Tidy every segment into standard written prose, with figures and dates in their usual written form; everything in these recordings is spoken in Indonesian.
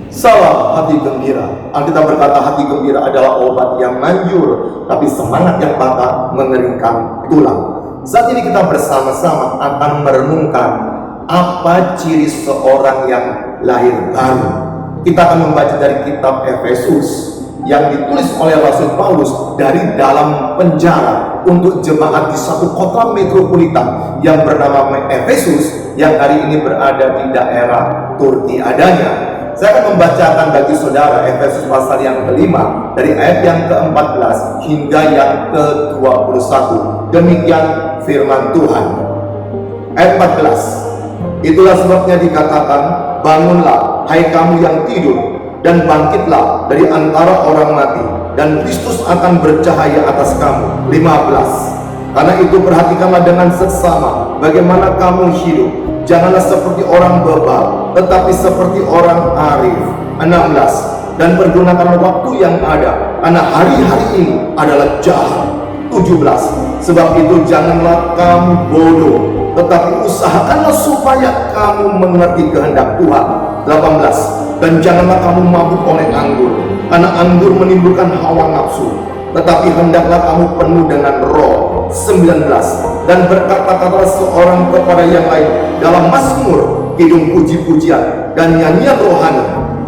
Salam hati gembira. Alkitab berkata hati gembira adalah obat yang manjur, tapi semangat yang patah mengeringkan tulang. Saat ini kita bersama-sama akan merenungkan apa ciri seorang yang lahir baru. Kita akan membaca dari kitab Efesus yang ditulis oleh Rasul Paulus dari dalam penjara untuk jemaat di satu kota metropolitan yang bernama Efesus, yang hari ini berada di daerah Turki adanya. Saya akan membacakan bagi saudara Efesus pasal yang kelima dari ayat yang ke-14 hingga yang ke-21. Demikian firman Tuhan. Ayat 14. Itulah sebabnya dikatakan, bangunlah hai kamu yang tidur, dan bangkitlah dari antara orang mati, dan Kristus akan bercahaya atas kamu. 15. Karena itu perhatikanlah dengan seksama bagaimana kamu hidup. Janganlah seperti orang bebal, tetapi seperti orang arif. 16. Dan pergunakan waktu yang ada, karena hari-hari ini adalah jahat. 17. Sebab itu janganlah kamu bodoh, tetapi usahakanlah supaya kamu mengerti kehendak Tuhan. 18. Dan janganlah kamu mabuk oleh anggur, karena anggur menimbulkan hawa nafsu, tetapi hendaklah kamu penuh dengan roh. 19. Dan berkata-katalah seorang kepada yang lain dalam mazmur, kidung puji-pujian, dan nyanyian rohani.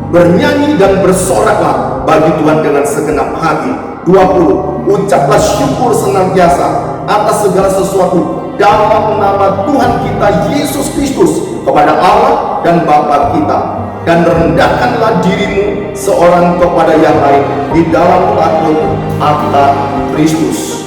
Bernyanyi dan bersoraklah bagi Tuhan dengan segenap hati. 20. Ucaplah syukur senantiasa atas segala sesuatu dalam nama Tuhan kita Yesus Kristus kepada Allah dan Bapa kita. Dan rendahkanlah dirimu seorang kepada yang lain di dalam takut akan Kristus.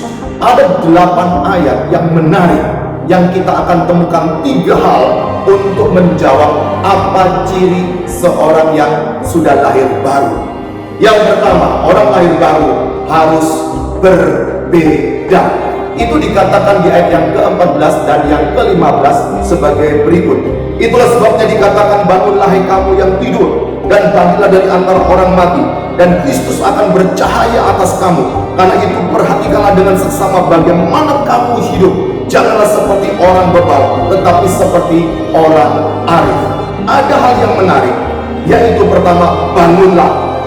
Ada 8 ayat yang menarik yang kita akan temukan 3 hal untuk menjawab apa ciri seorang yang sudah lahir baru. Yang pertama, orang lahir baru harus berbeda. Itu dikatakan di ayat yang ke-14 dan yang ke-15 sebagai berikut. Itulah sebabnya dikatakan, bangunlah hai kamu yang tidur, dan bangkitlah dari antara orang mati, dan Kristus akan bercahaya atas kamu. Karena itu perhatikanlah dengan seksama bagaimana kamu hidup. Janganlah seperti orang bebal, tetapi seperti orang arif. Ada hal yang menarik, yaitu pertama, bangunlah,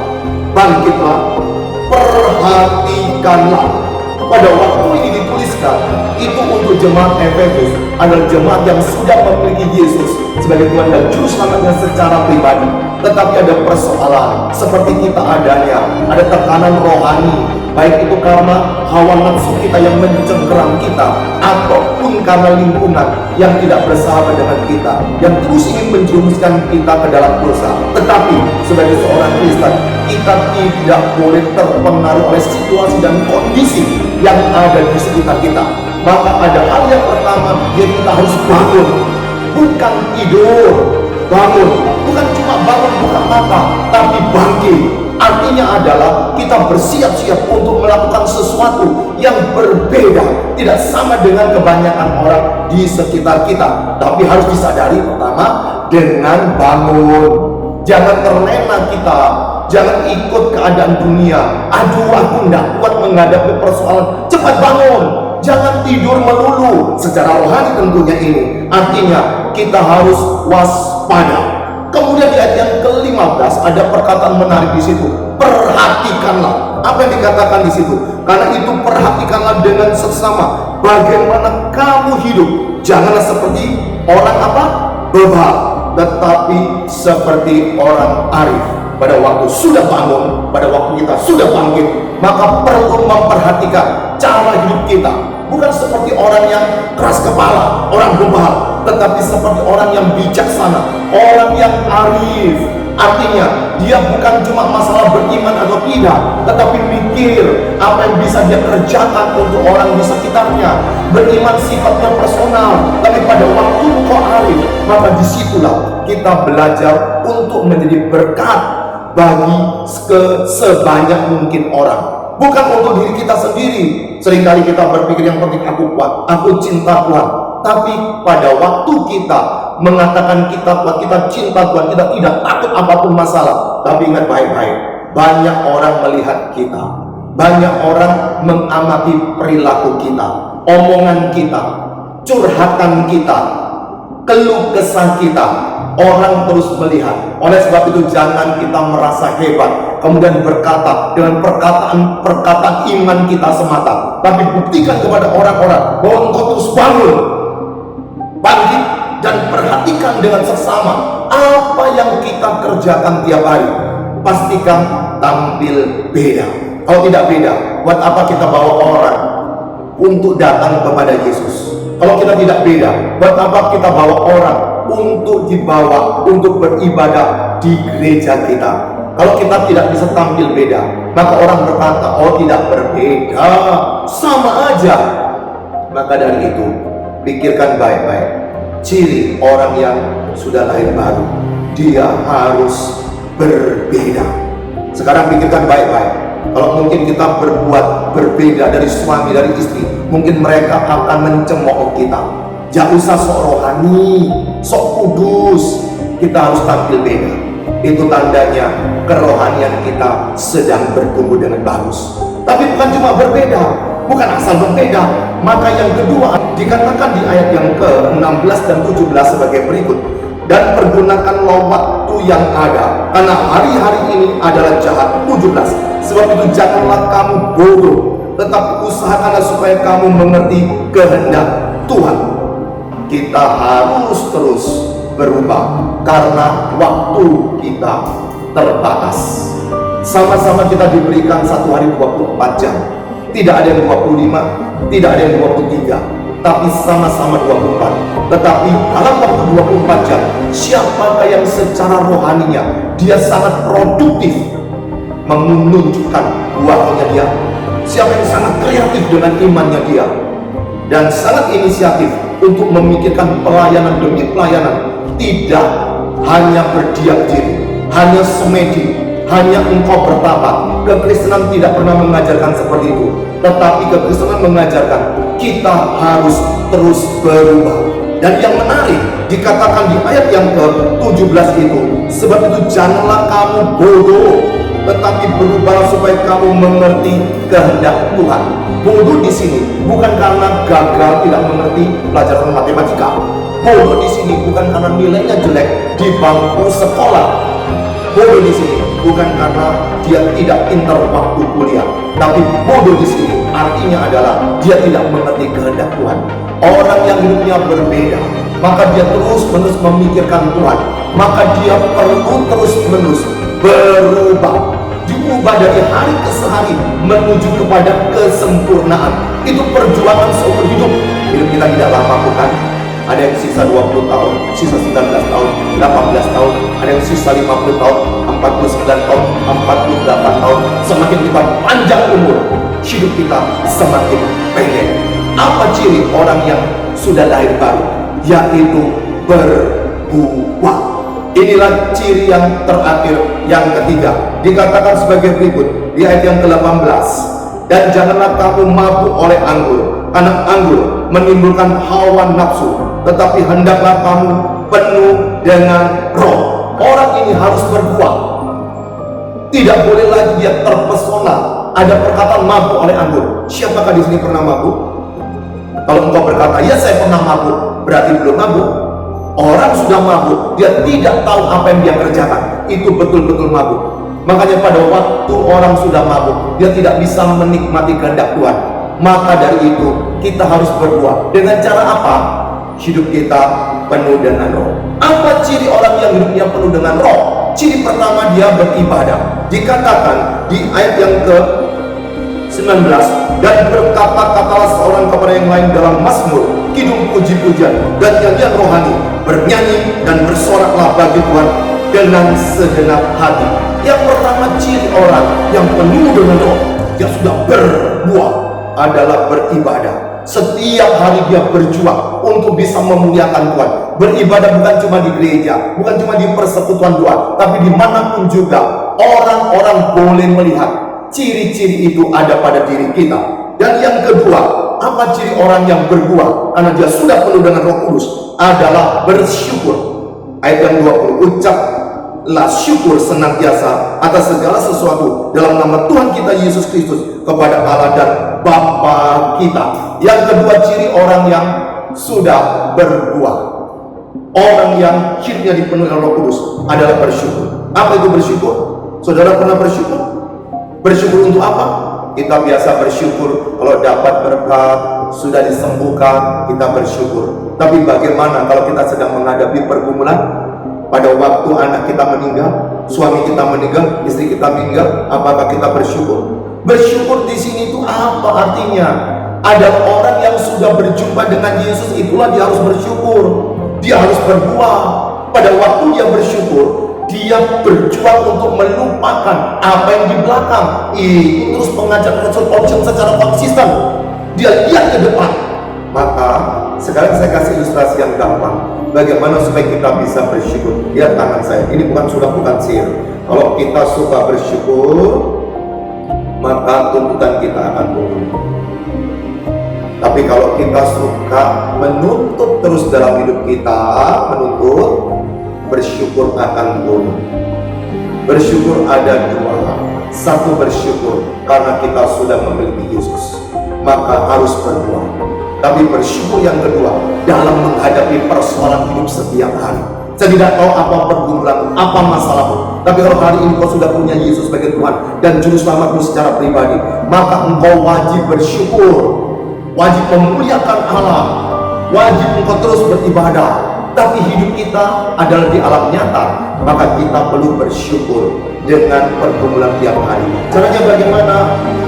bangkitlah, perhatikanlah. Pada waktu ini dituliskan, itu untuk jemaat Efesus adalah jemaat yang sudah memiliki Yesus sebagai Tuhan dan Juru Selamatnya secara pribadi. Tetapi ada persoalan seperti kita adanya, ada tekanan rohani, baik itu karena hawa nafsu kita yang mencengkeram kita, ataupun karena lingkungan yang tidak bersahabat dengan kita, yang terus ingin menjerumuskan kita ke dalam dosa. Tetapi sebagai seorang Kristen, kita tidak boleh terpengaruh oleh situasi dan kondisi yang ada di sekitar kita. Maka ada hal yang pertama, yaitu kita harus bangun, bukan tidur. Bangun, bukan cuma bangun buka mata, tapi bangkit. Artinya adalah kita bersiap-siap untuk melakukan sesuatu yang berbeda, tidak sama dengan kebanyakan orang di sekitar kita. Tapi harus disadari pertama, dengan bangun. Jangan terlena kita, jangan ikut keadaan dunia. Aduh, aku tidak kuat menghadapi persoalan. Cepat bangun, jangan tidur melulu. Secara rohani tentunya ini. Artinya kita harus waspada. Kemudian di ayat yang ke-15 ada perkataan menarik di situ. Perhatikanlah. Apa yang dikatakan di situ? Karena itu perhatikanlah dengan seksama bagaimana kamu hidup. Janganlah seperti orang apa? Bebal, tetapi seperti orang arif. Pada waktu sudah bangun, pada waktu kita sudah bangkit, maka perlu memperhatikan cara hidup kita. Bukan seperti orang yang keras kepala, orang bebal, tetapi seperti orang yang bijaksana, orang yang arif. Artinya dia bukan cuma masalah beriman atau tidak, tetapi mikir apa yang bisa dia kerjakan untuk orang di sekitarnya. Beriman sifatnya personal, tapi pada waktu engkau arif, maka disitulah kita belajar untuk menjadi berkat bagi sebanyak mungkin orang. Bukan untuk diri kita sendiri. Seringkali kita berpikir yang penting aku kuat, aku cinta Tuhan. Tapi pada waktu kita mengatakan kita kuat, kita cinta Tuhan, kita tidak takut apapun masalah. Tapi ingat baik-baik, banyak orang melihat kita, banyak orang mengamati perilaku kita, omongan kita, curhatan kita, keluh kesah kita. orang terus melihat. Oleh sebab itu jangan kita merasa hebat kemudian berkata dengan perkataan iman kita semata, tapi buktikan kepada orang-orang bahwa engkau terus bangun, bangkit, dan perhatikan dengan seksama apa yang kita kerjakan tiap hari. Pastikan tampil beda. Kalau tidak beda, buat apa kita bawa orang untuk datang kepada Yesus? Kalau kita tidak beda, buat apa kita bawa orang untuk dibawa untuk beribadah di gereja kita? Kalau kita tidak bisa tampil beda, maka orang berkata, oh tidak berbeda, sama aja. Maka dari itu, pikirkan baik-baik. Ciri orang yang sudah lahir baru, dia harus berbeda. Sekarang pikirkan baik-baik. Kalau mungkin kita berbuat berbeda dari suami, dari istri, mungkin mereka akan mencemooh kita. Jangan usah sok rohani, sok kudus. Kita harus tampil beda. Itu tandanya kerohanian kita sedang bertumbuh dengan bagus. Tapi bukan cuma berbeda, bukan asal berbeda. Maka yang kedua dikatakan di ayat yang ke-16 dan 17 sebagai berikut. Dan pergunakanlah waktu yang ada, karena hari-hari ini adalah jahat. 17. Sebab itu janganlah kamu bodoh, tetapi usahakanlah supaya kamu mengerti kehendak Tuhan. Kita harus terus berubah karena waktu kita terbatas. Sama-sama kita diberikan satu hari 24 jam. Tidak ada yang 25, tidak ada yang 23, tapi sama-sama 24. Tetapi dalam waktu 24 jam, siapakah yang secara rohaninya dia sangat produktif menunjukkan buahnya dia? Siapa yang sangat kreatif dengan imannya dia dan sangat inisiatif untuk memikirkan pelayanan demi pelayanan, tidak hanya berdiam diri, hanya semedi, hanya engkau bertapa. Kekristenan tidak pernah mengajarkan seperti itu, tetapi kekristenan mengajarkan kita harus terus berubah. Dan yang menarik dikatakan di ayat yang ke-17 itu, sebab itu janganlah kamu bodoh, tetapi berubah supaya kamu mengerti kehendak Tuhan. Bodoh di sini bukan karena gagal tidak mengerti pelajaran matematika. Bodoh di sini bukan karena nilainya jelek di bangku sekolah. Bodoh di sini bukan karena dia tidak pintar waktu kuliah, tapi bodoh di sini artinya adalah dia tidak mengerti kehendak Tuhan. Orang yang hidupnya berbeda, maka dia terus-menerus memikirkan Tuhan, maka dia perlu terus-menerus berubah, diubah dari hari ke hari menuju kepada kesempurnaan. Itu perjuangan seumur hidup. Hidup kita tidak lama, bukan? Ada yang sisa 20 tahun, sisa 19 tahun, 18 tahun, ada yang sisa 50 tahun, 49 tahun, 48 tahun. Semakin kita panjang umur, hidup kita semakin pendek. Apa ciri orang yang sudah lahir baru? Yaitu berbuah. Inilah ciri yang terakhir, yang ketiga. Dikatakan sebagai berikut di ayat yang ke-18. Dan janganlah kamu mabuk oleh anggur, karena anggur menimbulkan hawa nafsu, tetapi hendaklah kamu penuh dengan roh. Orang ini harus berbuah. Tidak boleh lagi dia terpesona. Ada perkataan mabuk oleh anggur. Siapakah di sini pernah mabuk? Kalau engkau berkata, ya saya pernah mabuk, berarti belum mabuk. Orang sudah mabuk, dia tidak tahu apa yang dia kerjakan. Itu betul-betul mabuk. Makanya pada waktu orang sudah mabuk, dia tidak bisa menikmati kehendak Tuhan. Maka dari itu kita harus berbuah. Dengan cara apa? Hidup kita penuh dengan roh. Apa ciri orang yang hidupnya penuh dengan roh? Ciri pertama, dia beribadah. Dikatakan di ayat yang ke-19, dan berkata-katalah seorang kepada yang lain dalam mazmur, kidung puji-pujian dan nyanyian rohani, bernyanyi dan bersoraklah bagi Tuhan dengan segenap hati. Yang pertama, ciri orang yang penuh dengan roh, yang sudah berbuah, adalah beribadah. Setiap hari dia berjuang untuk bisa memuliakan Tuhan. Beribadah bukan cuma di gereja, bukan cuma di persekutuan Tuhan, tapi dimanapun juga orang-orang boleh melihat ciri-ciri itu ada pada diri kita. Dan yang kedua, apa ciri orang yang berbuah karena dia sudah penuh dengan Roh Kudus? Adalah bersyukur. Ayat yang 20, ucaplah syukur senantiasa atas segala sesuatu dalam nama Tuhan kita Yesus Kristus kepada Allah dan Bapa kita. Yang kedua, ciri orang yang sudah berbuah. orang yang hidupnya dipenuhi oleh Roh Kudus adalah bersyukur. Apa itu bersyukur? Saudara pernah bersyukur? Bersyukur untuk apa? Kita biasa bersyukur kalau dapat berkat, sudah disembuhkan, kita bersyukur. Tapi bagaimana kalau kita sedang menghadapi pergumulan? Pada waktu anak kita meninggal, suami kita meninggal, istri kita meninggal, apakah kita bersyukur? Bersyukur di sini itu apa artinya? Ada orang yang sudah berjumpa dengan Yesus, itulah dia harus bersyukur. Dia harus berbuah. Pada waktu dia bersyukur, dia berjuang untuk melupakan apa yang di belakang. Itu terus mengajar Rasul Paulus secara konsisten. Dia lihat ke depan. Maka sekarang saya kasih ilustrasi yang gampang. Bagaimana supaya kita bisa bersyukur? Lihat tangan saya. Ini bukan sihir. Kalau kita suka bersyukur, maka tuntutan kita akan turun. Tapi kalau kita suka menuntut terus dalam hidup kita, bersyukur akan turun. Bersyukur ada dua. Satu, bersyukur karena kita sudah memiliki Yesus, maka harus berdoa. Tapi bersyukur yang kedua dalam menghadapi persoalan hidup setiap hari. Saya tidak tahu apa pergumulan, apa masalahmu. Tapi kalau hari ini kau sudah punya Yesus sebagai Tuhan dan Juru Selamatmu secara pribadi, maka engkau wajib bersyukur, wajib memuliakan Allah, wajib engkau terus beribadah. Tapi hidup kita adalah di alam nyata, maka kita perlu bersyukur dengan pergumulan tiap hari. Caranya bagaimana?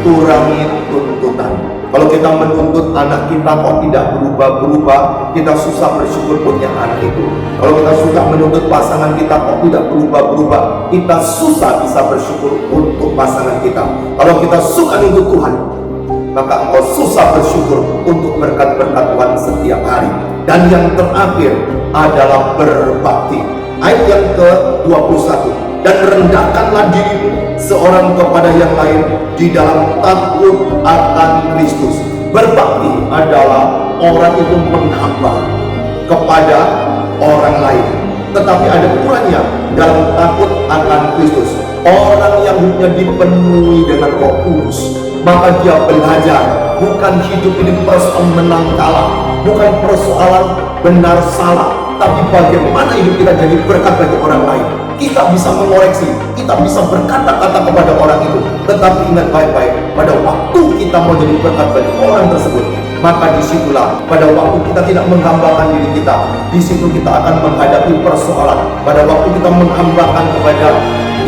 Kurangi tuntutan. Kalau kita menuntut anak kita kok tidak berubah-berubah, kita susah bersyukur punya anak itu. Kalau kita suka menuntut pasangan kita kok tidak berubah-berubah, kita susah bisa bersyukur untuk pasangan kita. Kalau kita suka menuntut Tuhan, maka engkau susah bersyukur untuk berkat-berkat Tuhan setiap hari. Dan yang terakhir adalah berbakti. Ayat yang ke-21. Dan rendahkanlah dirimu seorang kepada yang lain di dalam takut akan Kristus. Berbakti adalah orang itu menghamba kepada orang lain, tetapi ada ukurannya dalam takut akan Kristus. Orang yang hidupnya dipenuhi dengan Roh Kudus, maka dia belajar bukan hidup ini persoalan menang kalah, bukan persoalan benar salah, tapi bagaimana hidup kita jadi berkat bagi orang lain. Kita bisa mengoreksi, kita bisa berkata-kata kepada orang itu, tetapi ingat baik-baik, pada waktu kita mau jadi berkat bagi orang tersebut, maka disitulah pada waktu kita tidak menghambakan diri kita, di situ kita akan menghadapi persoalan. Pada waktu kita menghambakan kepada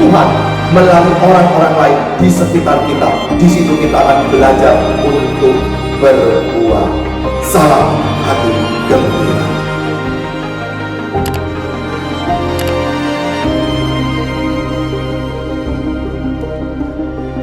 Tuhan melalui orang-orang lain di sekitar kita, di situ kita akan belajar untuk berbuah. Salam hati.